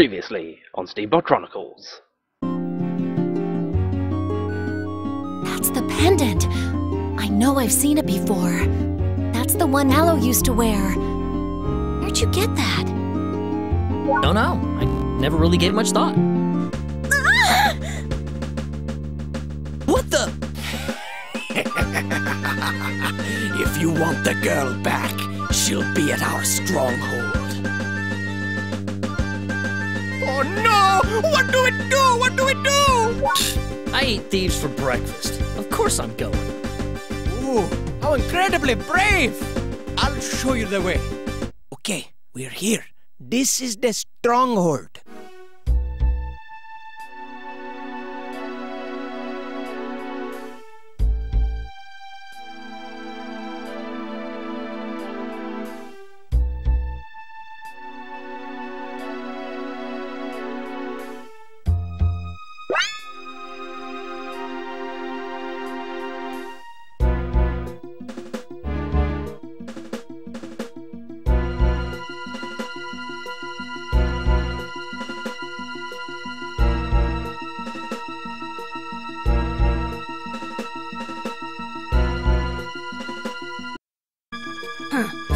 Previously on Steambot Chronicles. That's the pendant. I know I've seen it before. That's the one Mallow used to wear. Where'd you get that? Don't know. I never really gave much thought. What the? If you want the girl back, she'll be at our stronghold. Oh no! What do we do? What do we do? I eat thieves for breakfast. Of course I'm going. Ooh, how incredibly brave! I'll show you the way. Okay, we're here. This is the stronghold.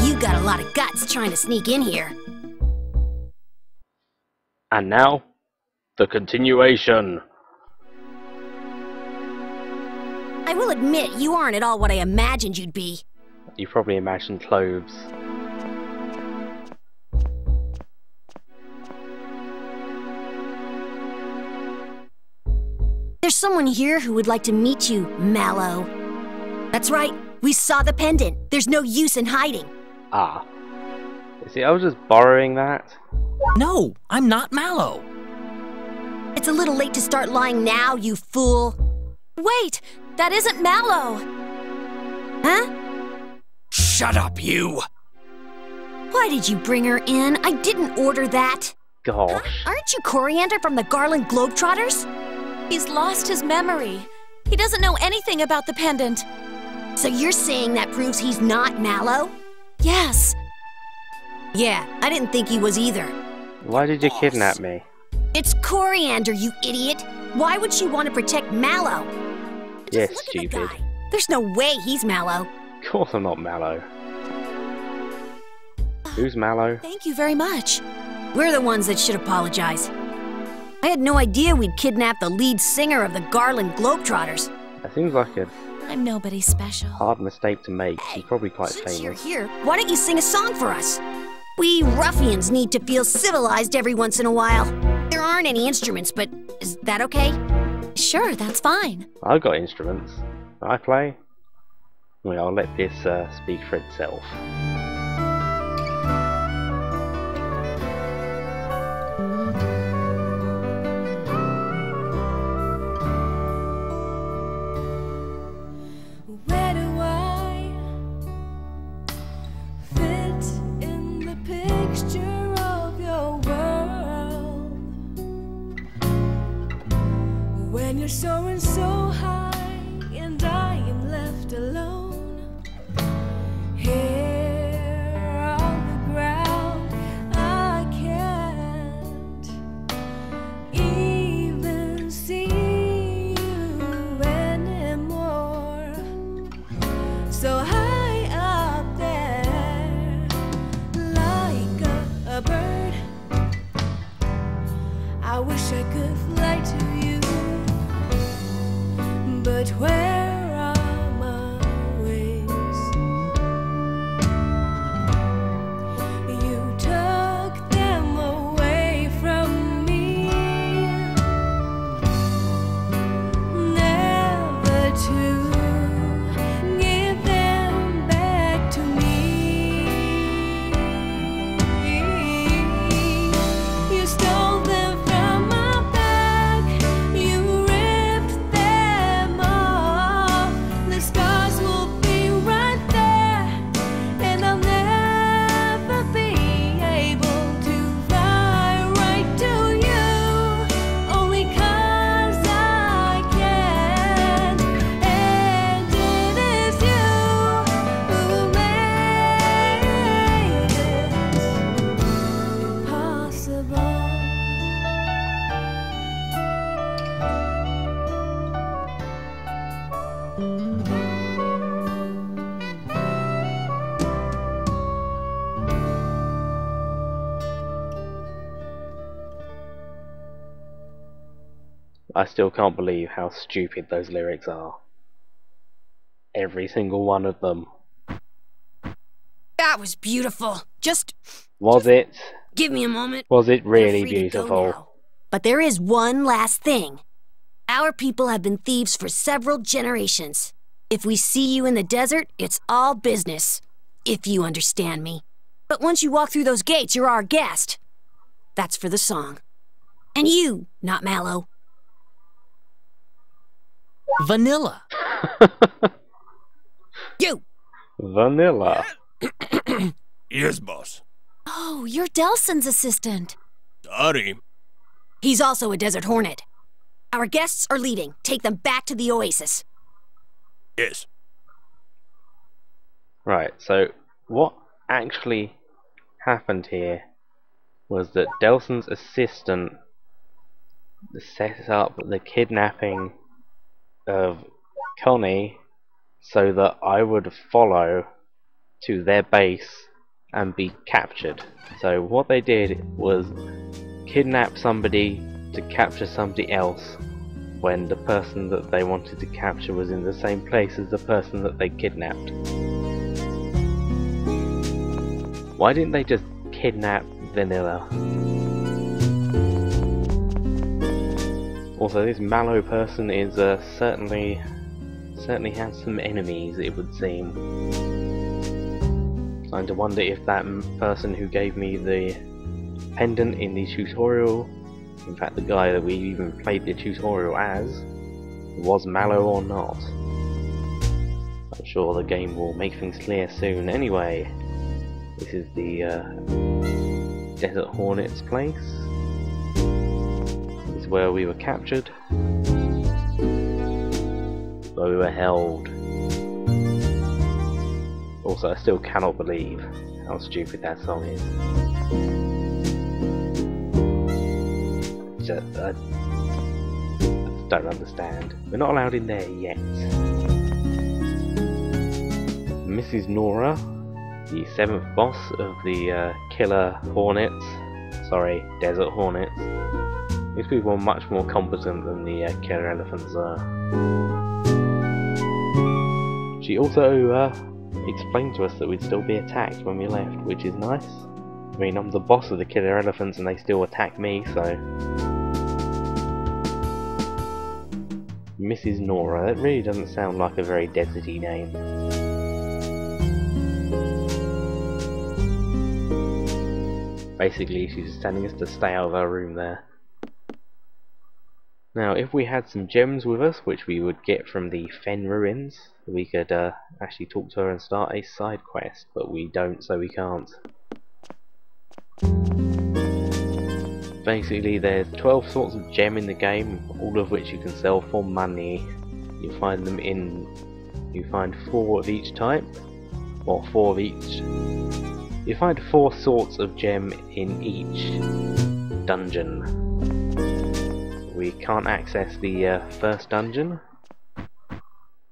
You got a lot of guts trying to sneak in here. And now, the continuation. I will admit, you aren't at all what I imagined you'd be. You probably imagined clothes. There's someone here who would like to meet you, Mallow. That's right, we saw the pendant. There's no use in hiding. Ah. You see, I was just borrowing that. No, I'm not Mallow. It's a little late to start lying now, you fool. Wait, that isn't Mallow. Huh? Shut up, you! Why did you bring her in? I didn't order that. Gosh. Aren't you Coriander from the Garland Globetrotters? He's lost his memory. He doesn't know anything about the pendant. So you're saying that proves he's not Mallow? Yes. Yeah, I didn't think he was either. Why did you kidnap me? It's Coriander, you idiot. Why would she want to protect Mallow? Yes, Just look at the stupid. guy. There's no way he's Mallow. Of course I'm not Mallow. Who's Mallow? Thank you very much. We're the ones that should apologize. I had no idea we'd kidnapped the lead singer of the Garland Globetrotters. That seems like a I'm nobody special. hard mistake to make. She's probably quite Since you're famous. here, why don't you sing a song for us? We ruffians need to feel civilized every once in a while. There aren't any instruments, but is that okay? Sure, that's fine. I've got instruments. I play. Well, I'll let this speak for itself. Where do I fit in the picture of your world? When you're soaring so high and I am left alone here on the ground, I can't even see you anymore. So high up there, like a bird, I wish I could fly to you, but where are my wings? You took them away from me, never to give them back to me. You stole them from my back, you ripped them off. I still can't believe how stupid those lyrics are. Every single one of them. That was beautiful. Just Was it? give me a moment. Was it You're really free to go beautiful? now. But there is one last thing. Our people have been thieves for several generations. If we see you in the desert, it's all business. If you understand me. But once you walk through those gates, you're our guest. That's for the song. And you, not Mallow. Vanilla. You! Vanilla. Yes, boss. Oh, you're Delson's assistant. Sorry. He's also a Desert Hornet. Our guests are leaving. Take them back to the Oasis. Yes. Right, so what actually happened here was that Delson's assistant set up the kidnapping of Connie so that I would follow to their base and be captured. So what they did was kidnap somebody to capture somebody else when the person that they wanted to capture was in the same place as the person that they kidnapped. Why didn't they just kidnap Vanilla? Also, this Mallow person is certainly has some enemies, it would seem. Starting to wonder if that person who gave me the pendant in the tutorial, in fact the guy that we even played the tutorial as, was Mallow or not. I'm sure the game will make things clear soon. Anyway, this is the Desert Hornet's place. This is where we were captured. Where we were held. Also, I still cannot believe how stupid that song is. I don't understand. We're not allowed in there yet. Mrs. Nora, the 7th boss of the killer Hornets. Sorry, Desert Hornets. These people are much more competent than the killer elephants are. She also explained to us that we'd still be attacked when we left, which is nice. I mean, I'm the boss of the killer elephants and they still attack me, so... Mrs. Nora, that really doesn't sound like a very deserty name. Basically, she's just telling us to stay out of our room there. Now, if we had some gems with us, which we would get from the Fen ruins, we could actually talk to her and start a side quest, but we don't, so we can't. Basically, there's 12 sorts of gem in the game, all of which you can sell for money. You find them in... you find 4 of each type, or 4 of each. You find 4 sorts of gem in each dungeon. We can't access the first dungeon,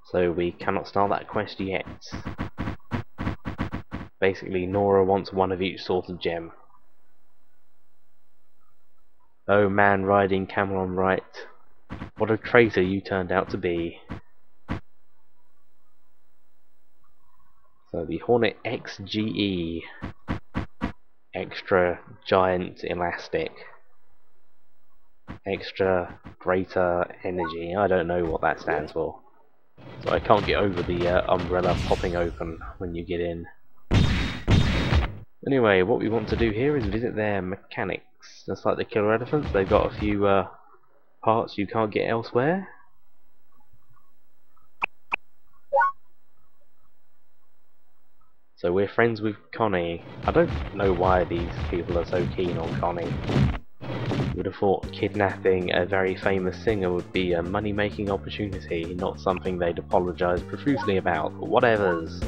so we cannot start that quest yet. Basically, Nora wants 1 of each sort of gem. Oh man riding camel on right, what a traitor you turned out to be. So the Hornet XGE, extra giant elastic, extra greater energy, I don't know what that stands for. So I can't get over the umbrella popping open when you get in. Anyway, what we want to do here is visit their mechanics. Just like the killer elephants, they've got a few parts you can't get elsewhere. So we're friends with Connie. I don't know why these people are so keen on Connie. You would have thought kidnapping a very famous singer would be a money-making opportunity, not something they'd apologise profusely about, but whatevers.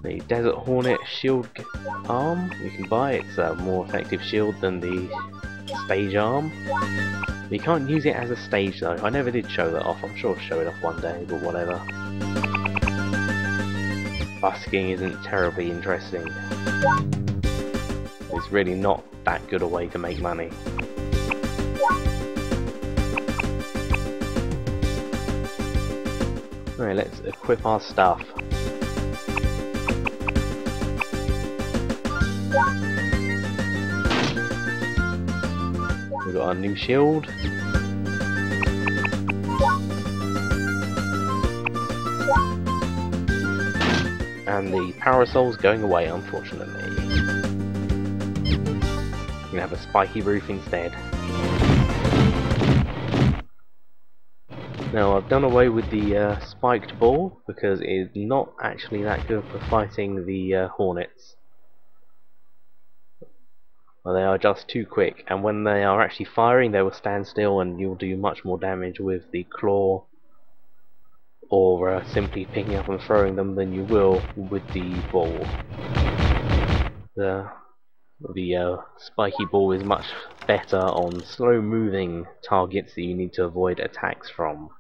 The Desert Hornet shield arm you can buy. It's a more effective shield than the stage arm. You can't use it as a stage though. I never did show that off. I'm sure I'll show it off one day, but whatever. Busking isn't terribly interesting. It's really not that good a way to make money. Right, let's equip our stuff. We've got our new shield. And the parasol's going away, unfortunately. We're gonna have a spiky roof instead. Now, I've done away with the spiked ball because it's not actually that good for fighting the Hornets. Well, they are just too quick, and when they are actually firing, they will stand still, and you'll do much more damage with the claw or simply picking up and throwing them than you will with the ball. The spiky ball is much better on slow moving targets that you need to avoid attacks from,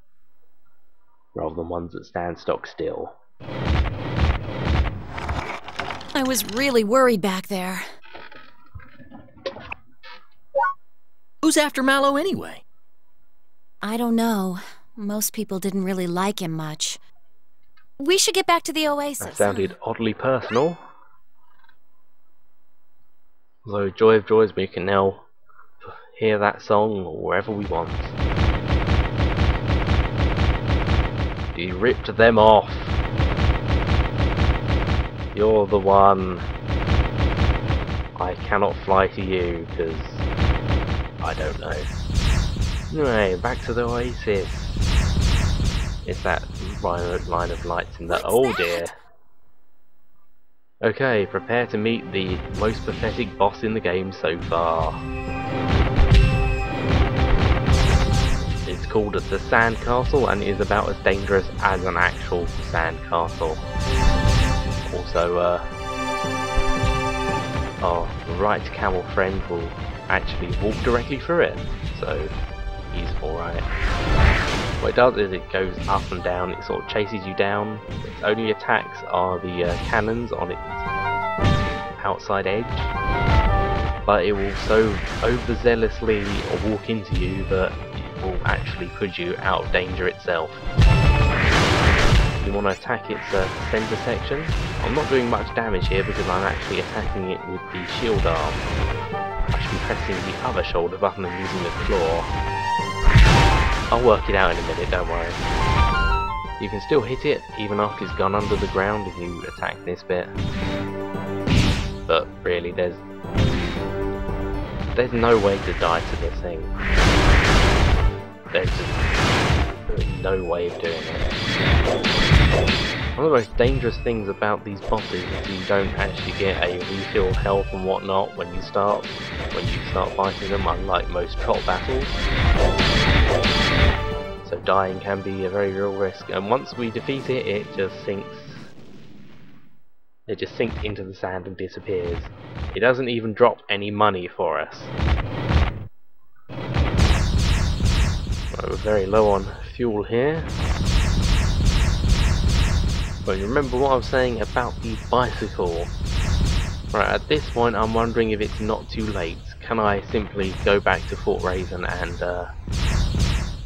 rather than ones that stand stock still. I was really worried back there. Who's after Mallow anyway? I don't know. Most people didn't really like him much. We should get back to the Oasis. That sounded oddly personal. Although, joy of joys, we can now hear that song wherever we want. He ripped them off. You're the one. I cannot fly to you because I don't know. Anyway, back to the Oasis. It's that line of lights in the... Oh dear. Okay, prepare to meet the most pathetic boss in the game so far. It's called the Sand Castle and is about as dangerous as an actual sand castle. Also, our right camel friend will actually walk directly through it, so he's alright. What it does is it goes up and down, it sort of chases you down. Its only attacks are the cannons on its outside edge, but it will so overzealously walk into you that it will actually put you out of danger itself. You want to attack its centre section. I'm not doing much damage here because I'm actually attacking it with the shield arm. I should be pressing the other shoulder button and using the claw. I'll work it out in a minute, don't worry. You can still hit it even after it's gone under the ground if you attack this bit. But really, there's no way to die to this thing. There's just no way of doing it. One of the most dangerous things about these bosses is you don't actually get a refill health and whatnot when you start fighting them, unlike most trot battles. So dying can be a very real risk, and once we defeat it, it just sinks into the sand and disappears. It doesn't even drop any money for us. Right, we're very low on fuel here. But remember what I was saying about the bicycle. Right, at this point I'm wondering if it's not too late. Can I simply go back to Fort Raven and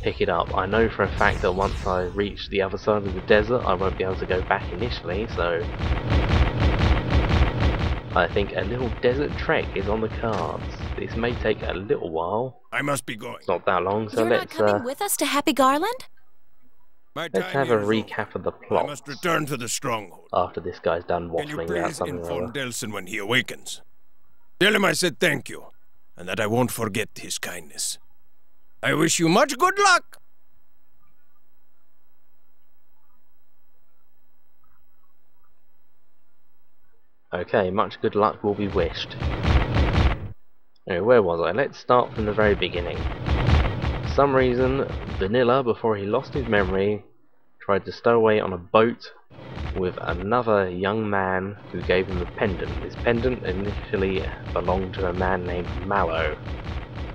pick it up? I know for a fact that once I reach the other side of the desert I won't be able to go back initially, so I think a little desert trek is on the cards. This may take a little while. I must be going. It's not that long, so You're let's not coming with us to Happy Garland? let's have a recap of the plot. I must return to the stronghold. After this guy's done Can you waffling about please something or inform other. Delson when he awakens? Tell him I said thank you, and that I won't forget his kindness. I wish you much good luck! Okay, much good luck will be wished. Anyway, where was I? Let's start from the very beginning. For some reason, Vanilla, before he lost his memory, tried to stow away on a boat with another young man who gave him a pendant. This pendant initially belonged to a man named Mallow,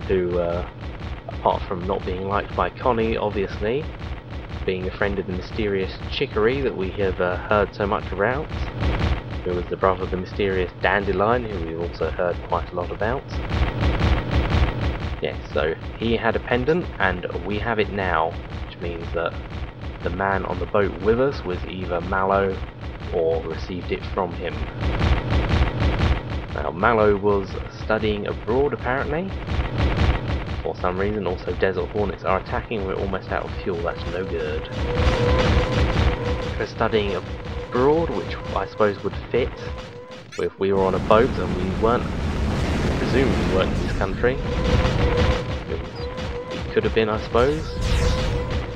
who, apart from not being liked by Connie, obviously, being a friend of the mysterious Chicory that we have heard so much about, who was the brother of the mysterious Dandelion, who we've also heard quite a lot about. Yes, so he had a pendant, and we have it now, which means that the man on the boat with us was either Mallow or received it from him. Now Mallow was studying abroad apparently. For some reason also Desert Hornets are attacking, we're almost out of fuel, that's no good. For studying abroad, which I suppose would fit if we were on a boat and we weren't, presumably weren't in this country. We could have been, I suppose.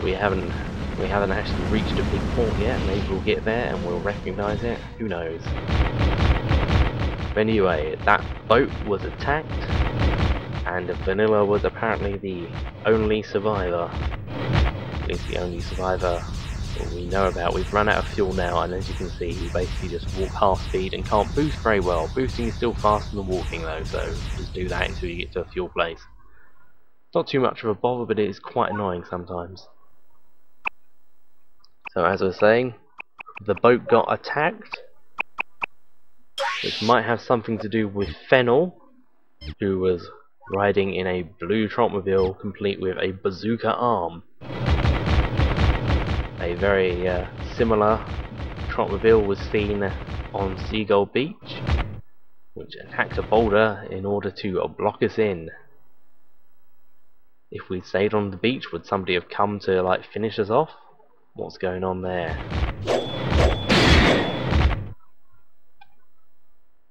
We haven't actually reached a big port yet, maybe we'll get there and we'll recognise it, who knows. But anyway, that boat was attacked, and Vanilla was apparently the only survivor. At least the only survivor we know about. We've run out of fuel now, and as you can see, we basically just walk half speed and can't boost very well. Boosting is still faster than walking though, so just do that until you get to a fuel place. Not too much of a bother, but it is quite annoying sometimes. So as I was saying, the boat got attacked, which might have something to do with Fennel, who was riding in a blue Trotmobile complete with a bazooka arm. A very similar Trotmobile was seen on Seagull Beach, which attacked a boulder in order to block us in. If we'd stayed on the beach, would somebody have come to like finish us off? What's going on there?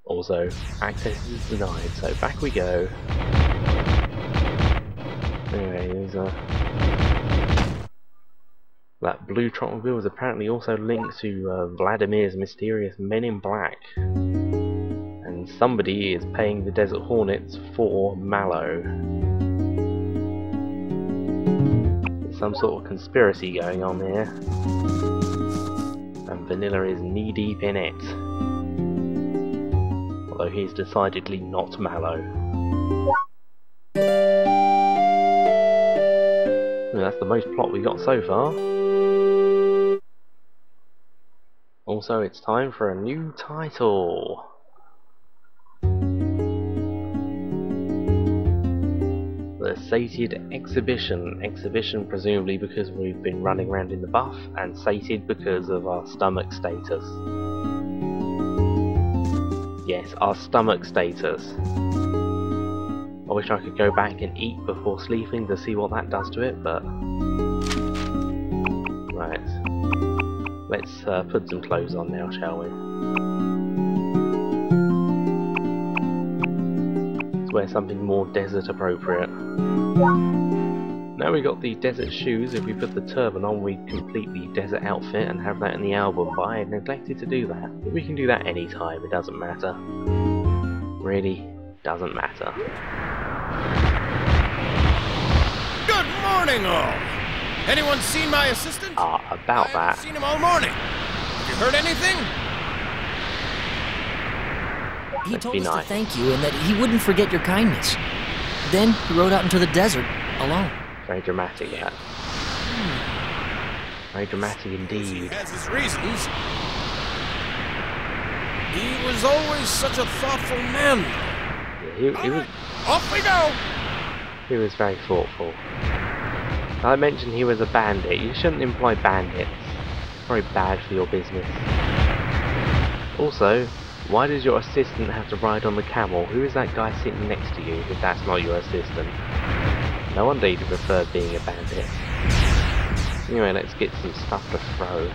Also, access is denied, so back we go. Anyway, there's that blue Trotmobile is apparently also linked to Vladimir's mysterious Men in Black. And somebody is paying the Desert Hornets for Mallow. There's some sort of conspiracy going on here. And Vanilla is knee deep in it. Although he's decidedly not Mallow. Well, that's the most plot we got so far. Also, it's time for a new title. The Sated Exhibition. Exhibition presumably because we've been running around in the buff, and sated because of our stomach status. Yes, our stomach status. I wish I could go back and eat before sleeping to see what that does to it, but... Right. Let's put some clothes on now, shall we? Let's wear something more desert appropriate. Now we got the desert shoes, if we put the turban on we complete the desert outfit and have that in the album, but I neglected to do that. But we can do that anytime, it doesn't matter. Really doesn't matter. Good morning, all. Anyone seen my assistant? About I that. haven't seen him all morning. Have you heard anything? He Let's told be us nice. to thank you and that he wouldn't forget your kindness. Then he rode out into the desert alone. Very dramatic, that. Very dramatic He indeed. has his reasons. He was always such a thoughtful man. Yeah, he was. Off we go! He was very thoughtful. I mentioned he was a bandit. You shouldn't employ bandits. It's very bad for your business. Also, why does your assistant have to ride on the camel? Who is that guy sitting next to you if that's not your assistant? No wonder you'd prefer being a bandit. Anyway, let's get some stuff to throw.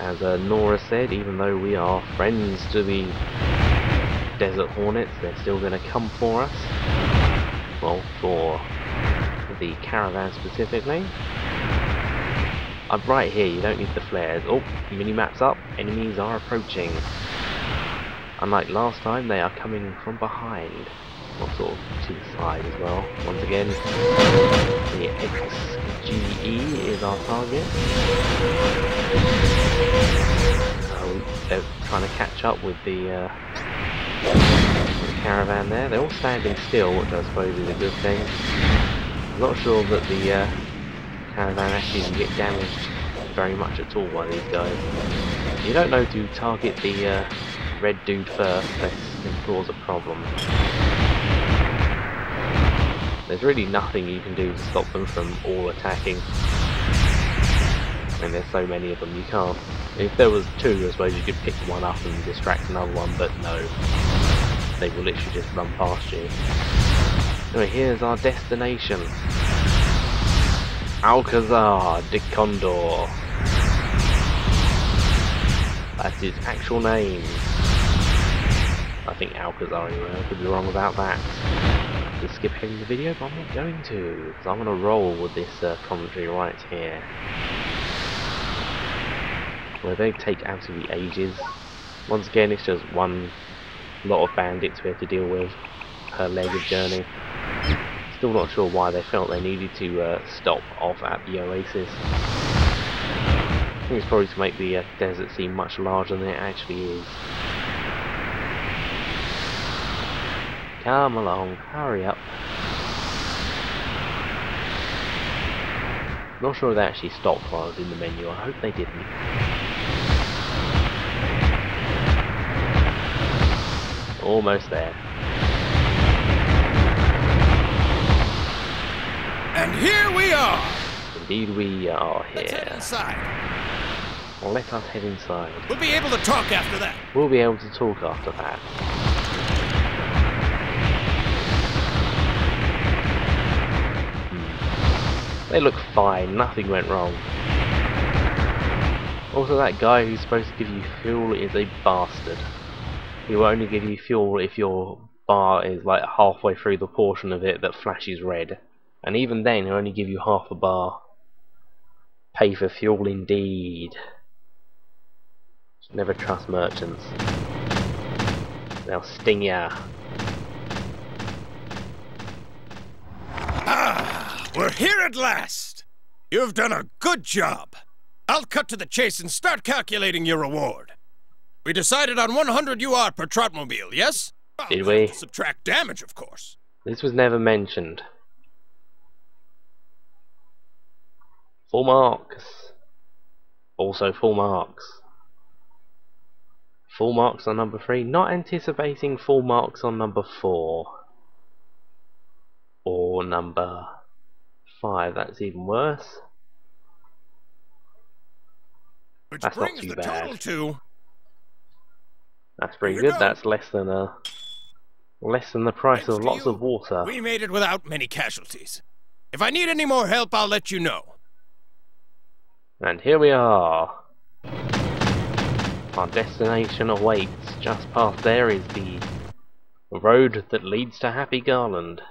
As Nora said, even though we are friends to the Desert Hornets, they're still going to come for us. Well, for the Caravan specifically. I'm right here, you don't need the flares. Oh, minimap's up, enemies are approaching. Unlike last time, they are coming from behind. Or sort of to the side as well. Once again, the XGE is our target. They're trying to catch up with the Caravan there. They're all standing still, which I suppose is a good thing. I'm not sure that the Caravan actually can get damaged very much at all by these guys. You don't know to target the red dude first, that can cause a problem. There's really nothing you can do to stop them from all attacking. And there's so many of them, you can't. If there was two, I suppose you could pick one up and distract another one, but no. They will literally just run past you. Anyway, here's our destination. Alcazar de Condor. That's his actual name. I think Alcazar anyway, I could be wrong about that. Just skip ahead in the video, but I'm not going to. So I'm going to roll with this commentary right here. Well, they take absolutely ages. Once again, it's just one lot of bandits we have to deal with per leg of journey. Still not sure why they felt they needed to stop off at the oasis. I think it's probably to make the desert seem much larger than it actually is. Come along, hurry up. Not sure if they actually stopped while I was in the menu, I hope they didn't. Almost there. And here we are! Indeed we are here. Let's head inside. Well, let us head inside. We'll be able to talk after that. We'll be able to talk after that. They look fine, nothing went wrong. Also, that guy who's supposed to give you fuel is a bastard. He will only give you fuel if your bar is like halfway through the portion of it that flashes red. And even then, he'll only give you half a bar. Pay for fuel indeed. Never trust merchants. They'll sting ya. Ah, we're here at last. You've done a good job. I'll cut to the chase and start calculating your reward. We decided on 100 UR per trotmobile, yes? Did we? Subtract damage, of course. This was never mentioned. Full marks. Also full marks. Full marks on number 3. Not anticipating full marks on number 4. Or number 5. That's even worse. Which That's not brings too the bad. total to... That's pretty Here we good. go. That's less than the price of Thanks to lots you, of water. We made it without many casualties. If I need any more help, I'll let you know. And here we are. Our destination awaits. Just past there is the road that leads to Happy Garland.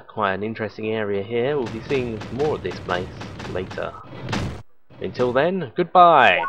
Quite an interesting area here. We'll be seeing more of this place later. Until then, goodbye!